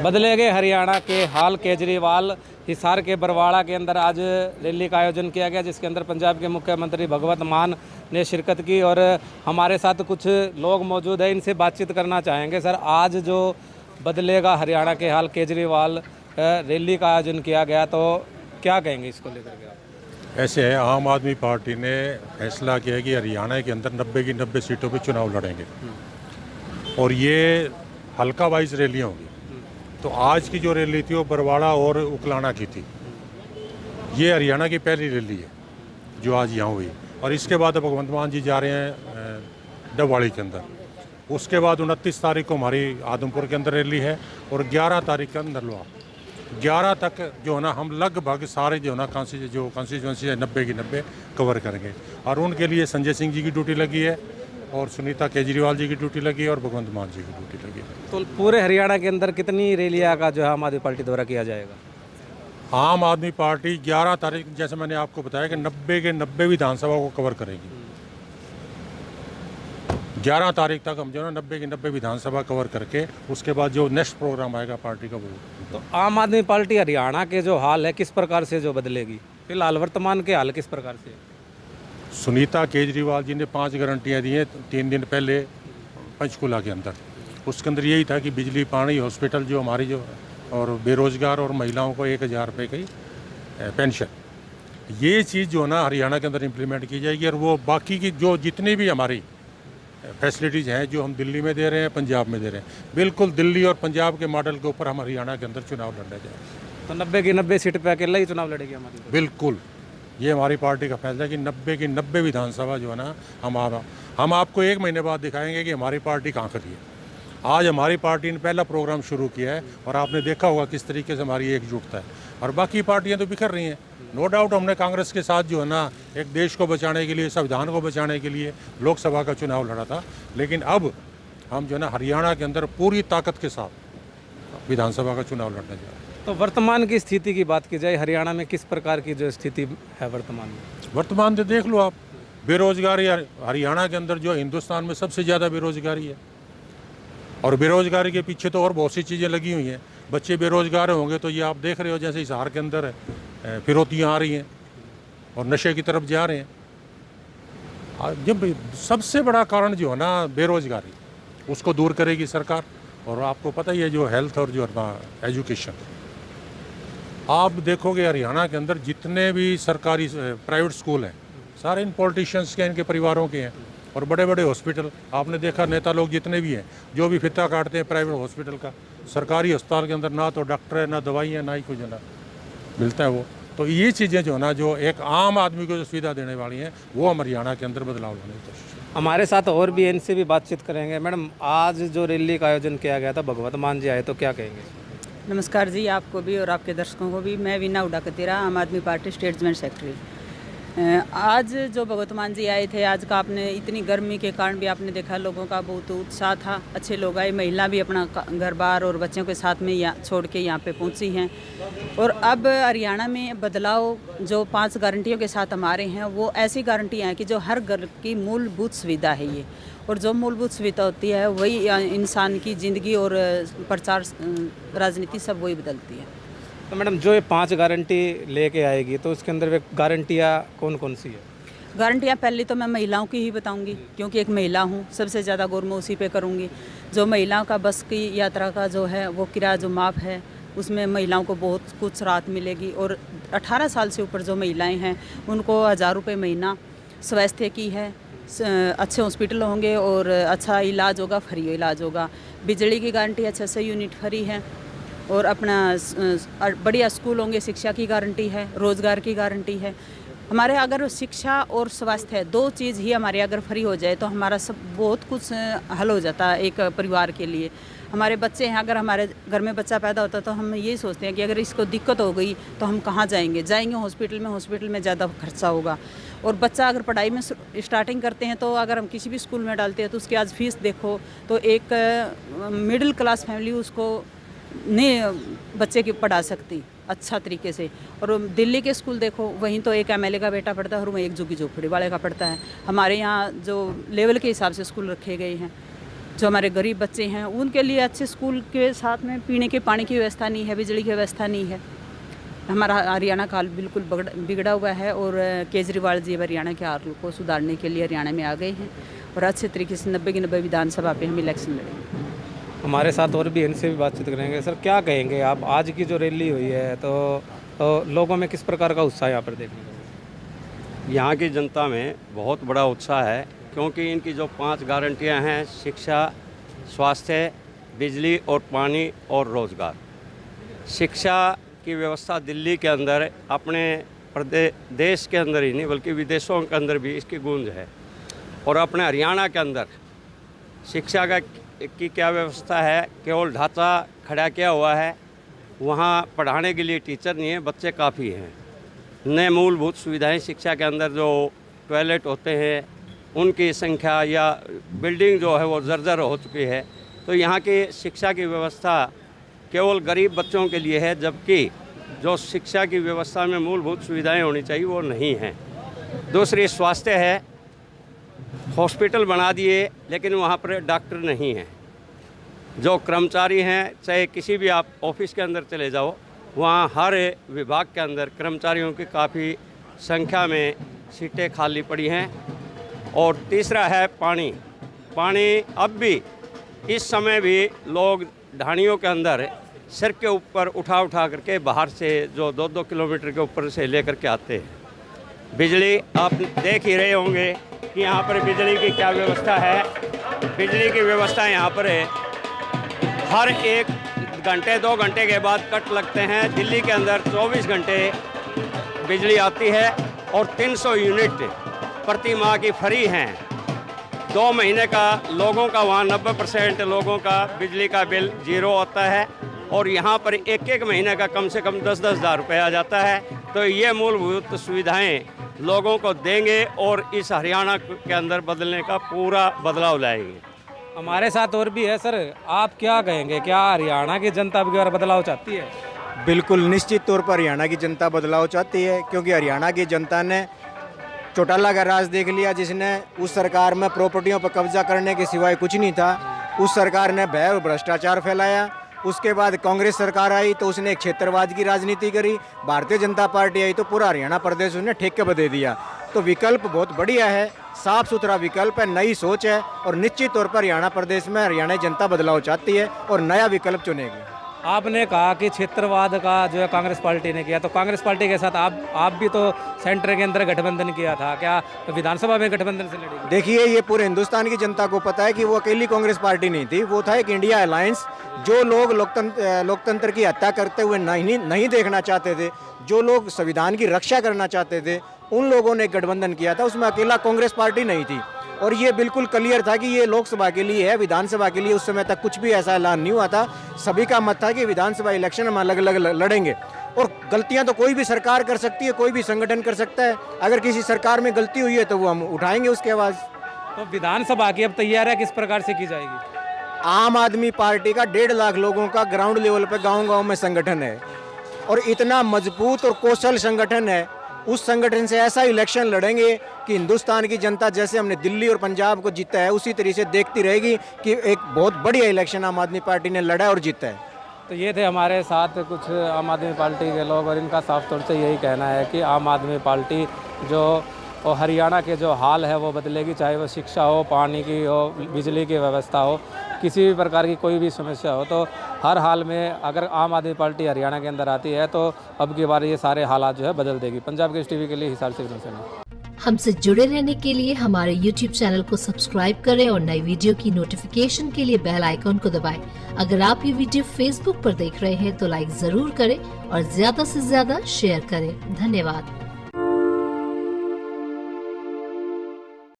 बदलेंगे हरियाणा के हाल। केजरीवाल हिसार के बरवाड़ा के अंदर आज रैली का आयोजन किया गया, जिसके अंदर पंजाब के मुख्यमंत्री भगवंत मान ने शिरकत की और हमारे साथ कुछ लोग मौजूद हैं, इनसे बातचीत करना चाहेंगे। सर, आज जो बदलेगा हरियाणा के हाल केजरीवाल रैली का आयोजन किया गया, तो क्या कहेंगे इसको लेकर के आप? ऐसे है, आम आदमी पार्टी ने फैसला किया है कि हरियाणा के अंदर 90 की 90 सीटों पे चुनाव लड़ेंगे और ये हल्का वाइज रैलियाँ होंगी। तो आज की जो रैली थी वो बरवाड़ा और उकलाना की थी। ये हरियाणा की पहली रैली है जो आज यहाँ हुई और इसके बाद भगवंत मान जी जा रहे हैं डबवाड़ी के अंदर। उसके बाद 29 तारीख को हमारी आदमपुर के अंदर रैली है और 11 तारीख के अंदर नरलवा। 11 तक जो है ना हम लगभग सारे जो है ना कॉन्स्टिट्यूंसी है 90 की 90 कवर करेंगे और उनके लिए संजय सिंह जी की ड्यूटी लगी है और सुनीता केजरीवाल जी की ड्यूटी लगी है और भगवंत मान जी की ड्यूटी लगी है। तो पूरे हरियाणा के अंदर कितनी रैलियाँ का जो है आम आदमी पार्टी द्वारा किया जाएगा? आम आदमी पार्टी 11 तारीख, जैसे मैंने आपको बताया कि 90 के 90 विधानसभा को कवर करेगी। 11 तारीख तक हम जो है ना 90 की 90 विधानसभा कवर करके उसके बाद जो नेक्स्ट प्रोग्राम आएगा पार्टी का वो। तो आम आदमी पार्टी हरियाणा के जो हाल है किस प्रकार से जो बदलेगी? फिलहाल वर्तमान के हाल किस प्रकार से? सुनीता केजरीवाल जी ने 5 गारंटियाँ दी हैं 3 दिन पहले पंचकुला के अंदर। उसके अंदर यही था कि बिजली, पानी, हॉस्पिटल जो हमारी जो और बेरोजगार और महिलाओं को 1000 रुपये की पेंशन, ये चीज़ जो है ना हरियाणा के अंदर इम्प्लीमेंट की जाएगी और वो बाकी की जो जितनी भी हमारी फैसिलिटीज़ हैं जो हम दिल्ली में दे रहे हैं, पंजाब में दे रहे हैं, बिल्कुल दिल्ली और पंजाब के मॉडल के ऊपर हम हरियाणा के अंदर चुनाव लड़ने जाएंगे। तो 90 की 90 सीट पे अकेला ही चुनाव लड़ेगी हमारी? बिल्कुल, ये हमारी पार्टी का फैसला है कि 90 की 90 विधानसभा जो है ना हम आपको 1 महीने बाद दिखाएंगे कि हमारी पार्टी कहाँ खड़ी है। आज हमारी पार्टी ने पहला प्रोग्राम शुरू किया है और आपने देखा होगा किस तरीके से हमारी एकजुटता है और बाकी पार्टियां तो बिखर रही हैं। नो डाउट हमने कांग्रेस के साथ जो है ना एक देश को बचाने के लिए, संविधान को बचाने के लिए लोकसभा का चुनाव लड़ा था, लेकिन अब हम जो है ना हरियाणा के अंदर पूरी ताकत के साथ विधानसभा का चुनाव लड़ने जा रहे हैं। तो वर्तमान की स्थिति की बात की जाए, हरियाणा में किस प्रकार की जो स्थिति है वर्तमान में? वर्तमान तो देख लो आप, बेरोजगारी हरियाणा के अंदर जो हिंदुस्तान में सबसे ज़्यादा बेरोजगारी है और बेरोजगारी के पीछे तो और बहुत सी चीज़ें लगी हुई हैं। बच्चे बेरोजगार होंगे तो ये आप देख रहे हो जैसे हिसार के अंदर फिरौतियाँ आ रही हैं और नशे की तरफ जा रहे हैं। जब सबसे बड़ा कारण जो है ना बेरोजगारी, उसको दूर करेगी सरकार। और आपको पता ही है जो हेल्थ और जो एजुकेशन, आप देखोगे हरियाणा के अंदर जितने भी सरकारी प्राइवेट स्कूल हैं सारे इन पॉलिटिशियंस के, इनके परिवारों के हैं और बड़े बड़े हॉस्पिटल आपने देखा, नेता लोग जितने भी हैं जो भी फित्ता काटते हैं प्राइवेट हॉस्पिटल का, सरकारी अस्पताल के अंदर ना तो डॉक्टर है, ना दवाई है, ना ही कुछ ना मिलता है वो। तो ये चीज़ें जो है ना जो एक आम आदमी को जो सुविधा देने वाली हैं वो हम हरियाणा के अंदर बदलाव लाने की कोशिश। हमारे साथ और भी इनसे भी बातचीत करेंगे। मैडम, आज जो रैली का आयोजन किया गया था, भगवंत मान जी आए, तो क्या कहेंगे? नमस्कार जी, आपको भी और आपके दर्शकों को भी। मैं वीना उडा कतीरा, आम आदमी पार्टी स्टेट जॉइंट सेक्रेटरी। आज जो भगवंत मान जी आए थे, आज का आपने इतनी गर्मी के कारण भी आपने देखा लोगों का बहुत उत्साह था, अच्छे लोग आए, महिला भी अपना घर बार और बच्चों के साथ में यहाँ छोड़ के यहाँ पे पहुँची हैं। और अब हरियाणा में बदलाव जो 5 गारंटियों के साथ हमारे हैं वो ऐसी गारंटियाँ हैं कि जो हर घर की मूलभूत सुविधा है ये, और जो मूलभूत सुविधा होती है वही इंसान की ज़िंदगी और प्रचार राजनीति सब वही बदलती है। तो मैडम, जो ये 5 गारंटी लेके आएगी तो उसके अंदर गारंटियाँ कौन कौन सी है? गारंटियाँ पहले तो मैं महिलाओं की ही बताऊंगी क्योंकि एक महिला हूँ, सबसे ज़्यादा गौर मैं उसी पे करूँगी। जो महिलाओं का बस की यात्रा का जो है वो किराया जो माफ़ है, उसमें महिलाओं को बहुत कुछ राहत मिलेगी। और 18 साल से ऊपर जो महिलाएं हैं उनको 1000 रुपये महीना स्वास्थ्य की है, अच्छे हॉस्पिटल होंगे और अच्छा इलाज होगा, फ्री इलाज होगा। बिजली की गारंटी है, 600 यूनिट फ्री है और अपना बढ़िया स्कूल होंगे, शिक्षा की गारंटी है, रोज़गार की गारंटी है। हमारे अगर शिक्षा और स्वास्थ्य है 2 चीज़ ही हमारे अगर फ्री हो जाए तो हमारा सब बहुत कुछ हल हो जाता है एक परिवार के लिए। हमारे बच्चे हैं, अगर हमारे घर में बच्चा पैदा होता है तो हम यही सोचते हैं कि अगर इसको दिक्कत हो गई तो हम कहाँ जाएंगे हॉस्पिटल में ज़्यादा खर्चा होगा। और बच्चा अगर पढ़ाई में स्टार्टिंग करते हैं तो अगर हम किसी भी स्कूल में डालते हैं तो उसकी आज फीस देखो तो एक मिडिल क्लास फैमिली उसको नहीं बच्चे की पढ़ा सकती अच्छा तरीके से। और दिल्ली के स्कूल देखो, वहीं तो एक एमएलए का बेटा पढ़ता है और वहीं एक झुग्गी झोपड़ी वाले का पढ़ता है। हमारे यहाँ जो लेवल के हिसाब से स्कूल रखे गए हैं जो हमारे गरीब बच्चे हैं उनके लिए अच्छे स्कूल के साथ में पीने के पानी की व्यवस्था नहीं है, बिजली की व्यवस्था नहीं है। हमारा हरियाणा का हाल बिल्कुल बिगड़ा हुआ है और केजरीवाल जी हरियाणा के हाल को सुधारने के लिए हरियाणा में आ गए हैं और अच्छे तरीके से 90 की 90 विधानसभा पे हम इलेक्शन लड़ेंगे। हमारे साथ और भी इनसे भी बातचीत करेंगे। सर, क्या कहेंगे आप, आज की जो रैली हुई है तो लोगों में किस प्रकार का उत्साह यहाँ पर देखने को मिला? यहाँ की जनता में बहुत बड़ा उत्साह है, क्योंकि इनकी जो 5 गारंटियाँ हैं, शिक्षा, स्वास्थ्य, बिजली और पानी और रोज़गार। शिक्षा की व्यवस्था दिल्ली के अंदर, अपने देश के अंदर ही नहीं बल्कि विदेशों के अंदर भी इसकी गूंज है। और अपने हरियाणा के अंदर शिक्षा की क्या व्यवस्था है, केवल ढांचा खड़ा किया हुआ है। वहाँ पढ़ाने के लिए टीचर नहीं है, बच्चे काफ़ी हैं। नए मूलभूत सुविधाएं शिक्षा के अंदर, जो टॉयलेट होते हैं उनकी संख्या या बिल्डिंग जो है वो जर्जर हो चुकी है। तो यहाँ की शिक्षा की व्यवस्था केवल गरीब बच्चों के लिए है, जबकि जो शिक्षा की व्यवस्था में मूलभूत सुविधाएं होनी चाहिए वो नहीं हैं। दूसरी स्वास्थ्य है, हॉस्पिटल बना दिए लेकिन वहाँ पर डॉक्टर नहीं हैं। जो कर्मचारी हैं, चाहे किसी भी आप ऑफिस के अंदर चले जाओ, वहाँ हर विभाग के अंदर कर्मचारियों की काफ़ी संख्या में सीटें खाली पड़ी हैं। और तीसरा है पानी। अब भी इस समय भी लोग ढाणियों के अंदर सिर के ऊपर उठा करके बाहर से जो 2-2 किलोमीटर के ऊपर से लेकर के आते हैं। बिजली आप देख ही रहे होंगे कि यहाँ पर बिजली की क्या व्यवस्था है। बिजली की व्यवस्था यहाँ पर है, हर 1 घंटे 2 घंटे के बाद कट लगते हैं। दिल्ली के अंदर 24 घंटे बिजली आती है और 300 यूनिट प्रति माह की फ्री हैं। 2 महीने का लोगों का वहाँ 90% लोगों का बिजली का बिल 0 आता है और यहाँ पर एक महीने का कम से कम 10-10 हज़ार रुपये आ जाता है। तो ये मूलभूत सुविधाएं लोगों को देंगे और इस हरियाणा के अंदर बदलने का पूरा बदलाव लाएंगे। हमारे साथ और भी है। सर, आप क्या कहेंगे, क्या हरियाणा की जनता अब की बार बदलाव चाहती है? बिल्कुल निश्चित तौर पर हरियाणा की जनता बदलाव चाहती है, क्योंकि हरियाणा की जनता ने चौटाला का राज देख लिया, जिसने उस सरकार में प्रॉपर्टियों पर कब्जा करने के सिवाय कुछ नहीं था। उस सरकार ने भय और भ्रष्टाचार फैलाया। उसके बाद कांग्रेस सरकार आई तो उसने एक क्षेत्रवाद की राजनीति करी। भारतीय जनता पार्टी आई तो पूरा हरियाणा प्रदेश उसने ठेके पर दे दिया। तो विकल्प बहुत बढ़िया है, साफ सुथरा विकल्प है, नई सोच है और निश्चित तौर पर हरियाणा प्रदेश में हरियाणा जनता बदलाव चाहती है और नया विकल्प चुनेगी। आपने कहा कि क्षेत्रवाद का जो है कांग्रेस पार्टी ने किया, तो कांग्रेस पार्टी के साथ आप भी तो सेंटर के अंदर गठबंधन किया था, क्या विधानसभा में गठबंधन से लड़ेगी? देखिए, ये पूरे हिंदुस्तान की जनता को पता है कि वो अकेली कांग्रेस पार्टी नहीं थी, वो था एक इंडिया अलायंस। जो लोग लोकतंत्र की हत्या करते हुए नहीं देखना चाहते थे, जो लोग संविधान की रक्षा करना चाहते थे, उन लोगों ने गठबंधन किया था। उसमें अकेला कांग्रेस पार्टी नहीं थी और ये बिल्कुल क्लियर था कि ये लोकसभा के लिए है। विधानसभा के लिए उस समय तक कुछ भी ऐसा ऐलान नहीं हुआ था। सभी का मत था कि विधानसभा इलेक्शन हम अलग अलग लड़ेंगे और गलतियां तो कोई भी सरकार कर सकती है, कोई भी संगठन कर सकता है। अगर किसी सरकार में गलती हुई है तो वो हम उठाएंगे उसकी आवाज़। तो विधानसभा की अब तैयारियां किस प्रकार से की जाएगी? आम आदमी पार्टी का 1.5 लाख लोगों का ग्राउंड लेवल पर गाँव-गाँव में संगठन है और इतना मजबूत और कौशल संगठन है। उस संगठन से ऐसा इलेक्शन लड़ेंगे कि हिंदुस्तान की जनता जैसे हमने दिल्ली और पंजाब को जीता है उसी तरीके से देखती रहेगी कि एक बहुत बढ़िया इलेक्शन आम आदमी पार्टी ने लड़ा और जीता है। तो ये थे हमारे साथ कुछ आम आदमी पार्टी के लोग और इनका साफ तौर से यही कहना है कि आम आदमी पार्टी जो और हरियाणा के जो हाल है वो बदलेगी, चाहे वो शिक्षा हो, पानी की हो, बिजली की व्यवस्था हो, किसी भी प्रकार की कोई भी समस्या हो, तो हर हाल में अगर आम आदमी पार्टी हरियाणा के अंदर आती है तो अब की बार ये सारे हालात जो है बदल देगी। पंजाब केसरी टीवी के लिए हिसार से हमसे जुड़े रहने के लिए हमारे YouTube चैनल को सब्सक्राइब करें और नई वीडियो की नोटिफिकेशन के लिए बेल आइकॉन को दबाएं। अगर आप ये वीडियो Facebook पर देख रहे हैं तो लाइक जरूर करें और ज्यादा से ज्यादा शेयर करें। धन्यवाद।